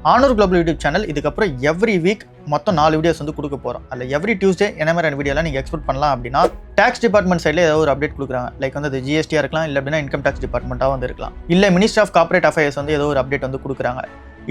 ஆனூர் global YouTube channel இதுக்கப்புறம் every week மொத்தம் 4 videos வந்து கொடுக்க போகிறோம். அதில் எவ்ரி டியூஸ்டே என்ன மாதிரியான வீடியோலாம் நீங்கள் எக்ஸ்பெக்ட் பண்ணலாம் அப்படின்னா, டேக்ஸ் டிபார்ட்மெண்ட் சைடில் ஏதாவது ஒரு அப்டேட் கொடுக்குறாங்க. லைக் வந்து அது ஜிஎஸ்டியாக இருக்கலாம், இல்லை அப்படின்னா இன்கம் டேக்ஸ் டிபார்ட்மெண்ட்டாக வந்து இருக்கலாம், இல்லை மினிஸ்ட்ரி ஆஃப் கார்ப்பரேட் அஃபேர்ஸ் வந்து ஏதோ ஒரு அப்டேட் வந்து கொடுக்குறாங்க,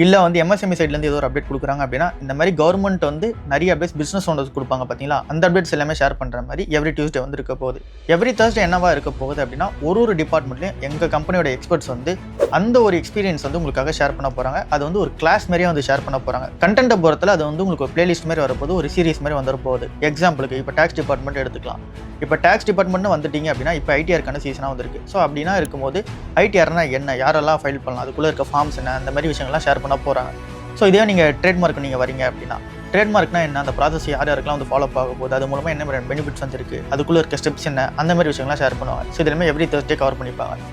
இல்லை வந்து எம்எஸ்எம்இ சைட்லேருந்து ஏதோ ஒரு அப்டேட் கொடுக்குறாங்க அப்படின்னா, இந்த மாதிரி கவர்மெண்ட் வந்து நிறைய அப்டேட்ஸ் பிஸ்னஸ் ஓனர்ஸ் கொடுப்பாங்க பார்த்தீங்களா, அந்த அப்டேட்ஸ் எல்லாமே ஷேர் பண்ணுற மாதிரி எவ்ரி டியூஸ்டே வந்து இருக்க போகுது. எவ்ரி தேர்ஸ்டே என்னவா இருக்க போகுது அப்படின்னா, ஒரு டிபார்ட்மெண்ட்லையும் எங்கள் கம்பெனியோட எக்ஸ்பர்ட்ஸ் வந்து அந்த ஒரு எக்ஸ்பீரியன்ஸ் வந்து உங்களுக்காக ஷேர் பண்ண போகிறாங்க. அது வந்து ஒரு கிளாஸ் மாதிரியே வந்து ஷேர் பண்ண போகிறாங்க. கண்டென்ட்டை பொறுத்தல அது வந்து உங்களுக்கு ஒரு பிளேலிஸ்ட் மாதிரி வரப்போது, ஒரு சீரிஸ் மாதிரி வந்துட போகுது. எக்ஸாம்பிளுக்கு இப்போ டேக்ஸ் டிபார்ட்மெண்ட் எடுத்துக்கலாம். இப்போ டேக்ஸ் டிபார்ட்மெண்ட் வந்துட்டீங்க அப்படின்னா, இப்போ ஐடிஆருக்கான சீசனாக வந்துருக்கு. ஸோ அப்படின்னா இருக்கும்போது ஐடிஆர்னா என்ன, யாரெல்லாம் ஃபைல் பண்ணலாம், அதுக்குள்ளே இருக்க ஃபார்ம்ஸ் என்ன, அந்த மாதிரி விஷயங்கள்லாம் ஷேர் பண்ண போகிறாங்க. ஸோ இதே நீங்கள் ட்ரேட்மார்க் நீங்கள் வரீங்க அப்படின்னா, ட்ரேட்மார்க்னா என்ன, அந்த ப்ராசஸ் யாருக்கெல்லாம் வந்து ஃபாலோ ஆக போகுது, அது மூலமாக என்ன மாதிரி பெனிஃபிட்ஸ் வந்துருக்கு, அதுக்குள்ளே இருக்க ஸ்டெப்ஸ் என்ன, அந்த மாதிரி விஷயங்கள்லாம் ஷேர் பண்ணுவாங்க. ஸோ இதுலேயுமே எவ்ரி தேர்ஸ்டே கவர் பண்ணிப்பாங்க.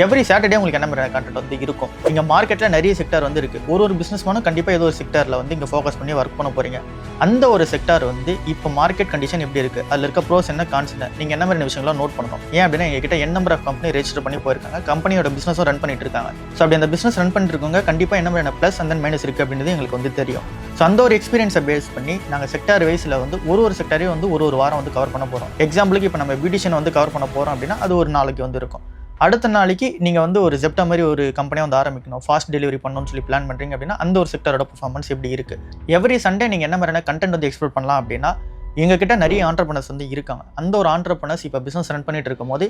எவ்ரி சாட்டர்டே உங்களுக்கு என்ன மாதிரி கண்டென்ட் வந்து இருக்கும். இங்கே மார்க்கெட்டில் நிறைய செக்டார் வந்து இருக்குது. ஒரு பிஸ்னஸ்மேனும் கண்டிப்பாக ஏதோ ஒரு செக்டாரில் வந்து இங்கே ஃபோக்கஸ் பண்ணி ஒர்க் பண்ண போகிறீங்க. அந்த ஒரு செக்டார் வந்து இப்போ மார்க்கெட் கண்டிஷன் எப்படி இருக்குது, அதில் இருக்க ப்ரோஸ் என்ன, கான்ஸ் என்ன, நீங்கள் என்ன மாதிரி விஷயங்கள்லாம் நோட் பண்ணணும். ஏன் அப்படின்னா எங்ககிட்ட நம்பர் ஆஃப் கம்பெனி ரெஜிஸ்டர் பண்ணி போயிருக்காங்க, கம்பெனியோட பிஸ்னஸும் ரன் பண்ணிட்டு இருக்காங்க. ஸோ அப்படி அந்த பிஸ்னஸ் ரன் பண்ணிட்டு இருக்கவங்க கண்டிப்பாக என்ன மாதிரியான ப்ளஸ் அண்ட் தென் மைனஸ் இருக்குது அப்படின்றது எங்களுக்கு வந்து தெரியும். ஸோ அந்த ஒரு எக்ஸ்பீரியன்ஸை பேஸ் பண்ணி நாங்கள் செக்டார் வைஸில் வந்து ஒரு செக்டாரையும் வந்து ஒரு வாரம் வந்து கவர் பண்ண போகிறோம். எக்ஸாம்பிளுக்கு இப்போ நம்ம பியூட்டிஷியன் வந்து கவர் பண்ண போகிறோம் அப்படின்னா, அது ஒரு நாளைக்கு வந்து இருக்கும். அடுத்த நாளைக்கு நீங்கள் வந்து ஒரு ஜெப்டா மாதிரி ஒரு கம்பெனியை வந்து ஆரம்பிக்கணும், ஃபாஸ்ட் டெலிவரி பண்ணணும்னு சொல்லி பிளான் பண்ணுறீங்க அப்படின்னா, அந்த ஒரு செக்டரோட பர்ஃபார்மன்ஸ் எப்படி இருக்குது. எவ்ரி சண்டே நீங்கள் என்ன மாதிரியான கண்டென்ட் வந்து எக்ஸ்ப்ளோர் பண்ணலாம் அப்படின்னா, எங்ககிட்ட நிறைய ஆண்டர்பனர்ஸ் வந்து இருக்காங்க. அந்த ஒரு ஆண்டர்பனர்ஸ் இப்போ பிஸ்னஸ் ரன் பண்ணிட்டு இருக்கும் போது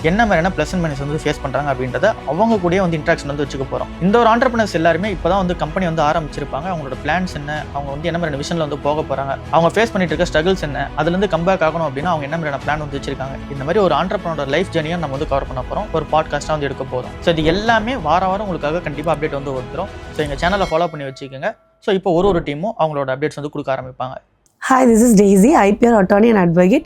என்ன மாதிரியான ப்ளஸ் அண்ட் மைனஸ் வந்து ஃபேஸ் பண்ணுறாங்க அப்படின்றத அவங்க கூட வந்து இன்ட்ராக்ஷன் வந்து வச்சுக்க போகிறோம். இந்த ஒரு ஆண்டர்பனர்ஸ் எல்லாருமே இப்போ தான் வந்து கம்பெனி வந்து ஆரம்பிச்சிருப்பாங்க. அவங்களோட பிளான்ஸ் என்ன, அவங்க வந்து என்ன மாதிரியான விஷனில் வந்து போக போகிறாங்க, அவங்க ஃபேஸ் பண்ணிட்டு இருக்க ஸ்ட்ரகிள்ஸ் என்ன, அதுலேருந்து கம்பேக் ஆகணும் அப்படின்னா அவங்க என்ன மாதிரியான பிளான் வந்து வச்சிருக்காங்க. இந்த மாதிரி ஒரு ஆண்டர்பனரோட லைஃப் ஜர்னியை நம்ம வந்து கவர் பண்ண போகிறோம், ஒரு பாட்காஸ்ட்டாக வந்து எடுக்க போகிறோம். ஸோ இது எல்லாமே வாரம் உங்களுக்காக கண்டிப்பாக அப்டேட் வந்து வந்துடும். ஸோ எங்கள் சேனலை ஃபாலோ பண்ணி வச்சுக்கோங்க. ஸோ இப்போ ஒரு டீமும் அவங்களோட அப்டேட்ஸ் வந்து கொடுக்க ஆரம்பிப்பாங்க. Hi, this is Daisy, IPR attorney and advocate.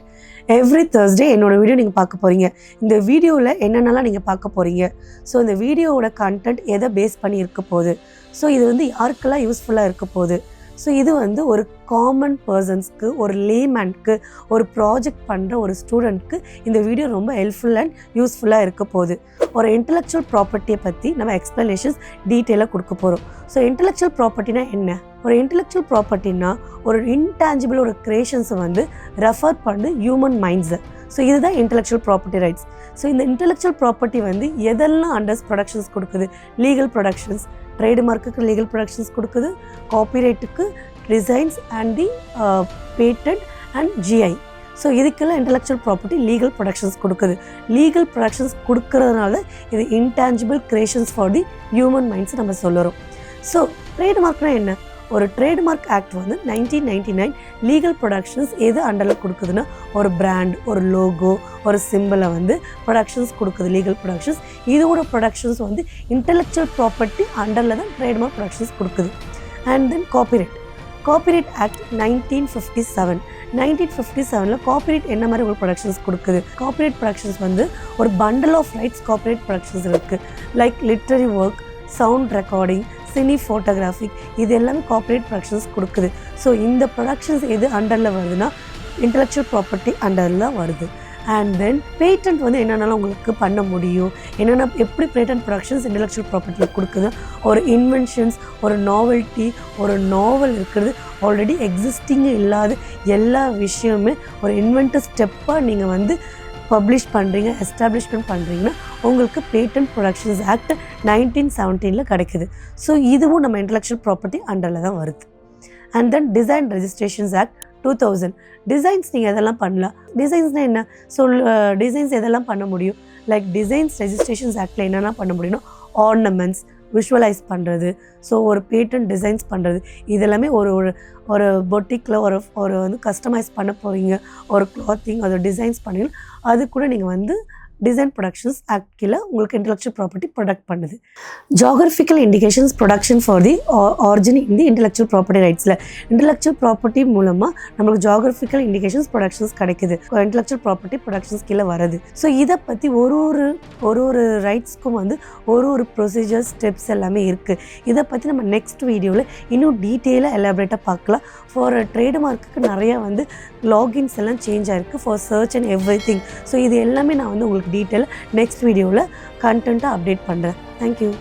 Every Thursday என்னோட வீடியோ நீங்கள் பார்க்க போகிறீங்க. இந்த வீடியோவில் என்னென்னலாம் நீங்கள் பார்க்க போகிறீங்க, ஸோ இந்த வீடியோவோட கண்டென்ட் எதை பேஸ் பண்ணி இருக்க போகுது, ஸோ இது வந்து யாருக்கெல்லாம் யூஸ்ஃபுல்லாக இருக்க போகுது, ஸோ இது வந்து ஒரு காமன் பர்சன்ஸ்க்கு, ஒரு லேமேனுக்கு, ஒரு ப்ராஜெக்ட் பண்ணுற ஒரு ஸ்டூடெண்ட்க்கு இந்த வீடியோ ரொம்ப ஹெல்ப்ஃபுல் அண்ட் யூஸ்ஃபுல்லாக இருக்க போகுது. ஒரு இன்டெலெக்சுவல் ப்ராப்பர்ட்டியை பற்றி நம்ம எக்ஸ்ப்ளனேஷன்ஸ் டீட்டெயிலாக கொடுக்க போகிறோம். ஸோ இன்டெலெக்சுவல் ப்ராப்பர்ட்டினா என்ன, ஒரு இன்டெலெக்சுவல் ப்ராப்பர்ட்டினா ஒரு இன்டான்ஜிபிள் ஒரு க்ரியேஷன்ஸை வந்து ரெஃபர் பண்ணு ஹியூமன் மைண்ட்ஸை. ஸோ இதுதான் இன்டெலெக்சுவல் ப்ராப்பர்ட்டி ரைட்ஸ். ஸோ இந்த இன்டெலெக்சுவல் ப்ராப்பர்ட்டி வந்து எதெல்லாம் அண்டர்ஸ் ப்ரொடக்ஷன்ஸ் கொடுக்குது, லீகல் ப்ரொடக்ஷன்ஸ், ட்ரேட்மார்க்குக்கு லீகல் ப்ரொடக்ஷன்ஸ் கொடுக்குது, காப்பிரைட்டுக்கு, designs and the patent and GI. So இதுக்கெல்லாம் இன்டெலெக்சுவல் ப்ராப்பர்ட்டி லீகல் ப்ரொடக்ஷன்ஸ் கொடுக்குது. லீகல் ப்ரொடக்ஷன்ஸ் கொடுக்கறதுனால இது intangible creations for the human minds நம்ம சொல்லுறோம். ஸோ ட்ரேட்மார்க்னா என்ன, ஒரு ட்ரேட்மார்க் ஆக்ட் வந்து 1999 லீகல் ப்ரொடக்ஷன்ஸ் எது அண்டரில் கொடுக்குதுன்னா, ஒரு பிராண்ட், ஒரு லோகோ, ஒரு சிம்பிளை வந்து ப்ரொடக்ஷன்ஸ் கொடுக்குது, லீகல் ப்ரொடக்ஷன்ஸ். இதோட ப்ரொடக்ஷன்ஸ் வந்து இன்டெலெக்சுவல் ப்ராப்பர்ட்டி அண்டரில் தான் ட்ரேட்மார்க் ப்ரொடக்ஷன்ஸ் கொடுக்குது. And then copyright act 1957 copyright என்ன மாதிரி ஒரு ப்ரொடக்ஷன்ஸ் கொடுக்குது. காப்பிரைட் ப்ரொடக்ஷன்ஸ் வந்து ஒரு bundle of rights copyright protections இருக்குது. Like literary work, sound recording, cine photographic, இது எல்லாமே காப்பிரைட் ப்ரொடக்ஷன்ஸ் கொடுக்குது. ஸோ இந்த ப்ரொடக்ஷன்ஸ் எது அண்டரில் வருதுன்னா, இன்டெலெக்சுவல் ப்ராப்பர்ட்டி அண்டரில் வருது. அண்ட் தென் பேட்டன்ட் வந்து என்னென்னாலும் உங்களுக்கு பண்ண முடியும், என்னென்ன எப்படி பேட்டன்ட் ப்ரொடக்ஷன்ஸ் இன்டெலெக்சுவல் ப்ராப்பர்ட்டியில் கொடுக்குது. ஒரு இன்வென்ஷன்ஸ், ஒரு நாவல்ட்டி, ஒரு நாவல் இருக்கிறது, ஆல்ரெடி எக்ஸிஸ்டிங் இல்லாத எல்லா விஷயமுமே ஒரு இன்வென்டிவ் ஸ்டெப்பாக நீங்கள் வந்து பப்ளிஷ் பண்ணுறீங்க, எஸ்டாப்ளிஷ்மெண்ட் பண்ணுறீங்கன்னா உங்களுக்கு பேட்டன்ட் ப்ரொடக்ஷன்ஸ் ஆக்ட் 1917 கிடைக்குது. ஸோ இதுவும் நம்ம இன்டெலெக்சுவல் ப்ராப்பர்ட்டி அண்டரில் தான் வருது. And then design registrations act 2000. Designs நீங்கள் எதெல்லாம் பண்ணலாம், டிசைன்ஸ்னால் என்ன, ஸோ டிசைன்ஸ் எதெல்லாம் பண்ண முடியும், லைக் டிசைன்ஸ் ரெஜிஸ்ட்ரேஷன்ஸ் ஆக்டில் என்னென்ன பண்ண முடியும்னா, ஆர்னமெண்ட்ஸ் விஷுவலைஸ் பண்ணுறது, ஸோ ஒரு பேட்டன்ட் டிசைன்ஸ் பண்ணுறது, இதெல்லாமே ஒரு பொட்டிக்கில் ஒரு வந்து கஸ்டமைஸ் பண்ண போகிறீங்க, ஒரு கிளாத்திங் அதை டிசைன்ஸ் பண்ணீங்கன்னா அது கூட நீங்கள் வந்து டிசைன் ப்ரொடக்ஷன்ஸ் ஆக்ட் கீழே உங்களுக்கு இன்டெலெக்சுவல் ப்ராப்பர்ட்டி ப்ரொடக்ட் பண்ணுது. Geographical indications protection for the origin in the intellectual property ரைட்ஸில் இன்டெலெக்சுவல் ப்ராப்பர்ட்டி மூலமாக நம்மளுக்கு ஜியோகிராஃபிக்கல் இண்டிகேஷன்ஸ் ப்ரொடக்ஷன்ஸ் கிடைக்குது, இன்டெலெக்சுவல் ப்ராப்பர்ட்டி ப்ரொடக்ஷன்ஸ் கீழே வருது. ஸோ இதை பற்றி ஒரு ரைட்ஸ்க்கும் வந்து ஒரு ப்ரொசீஜர் ஸ்டெப்ஸ் எல்லாமே இருக்குது. இதை பற்றி நம்ம நெக்ஸ்ட் வீடியோவில் இன்னும் டீட்டெயிலாக எலாபரேட்டாக பார்க்கலாம். ஃபார் ட்ரேட்மார்க்குக்கு நிறையா வந்து லாகின்ஸ் எல்லாம் சேஞ்ச் ஆகிருக்கு, for search and everything. So இது எல்லாமே நான் வந்து உங்களுக்கு டீட்டெயிலாக நெக்ஸ்ட் வீடியோவில் கண்டென்ட்டாக அப்டேட் பண்ணுறேன். தேங்க்யூ.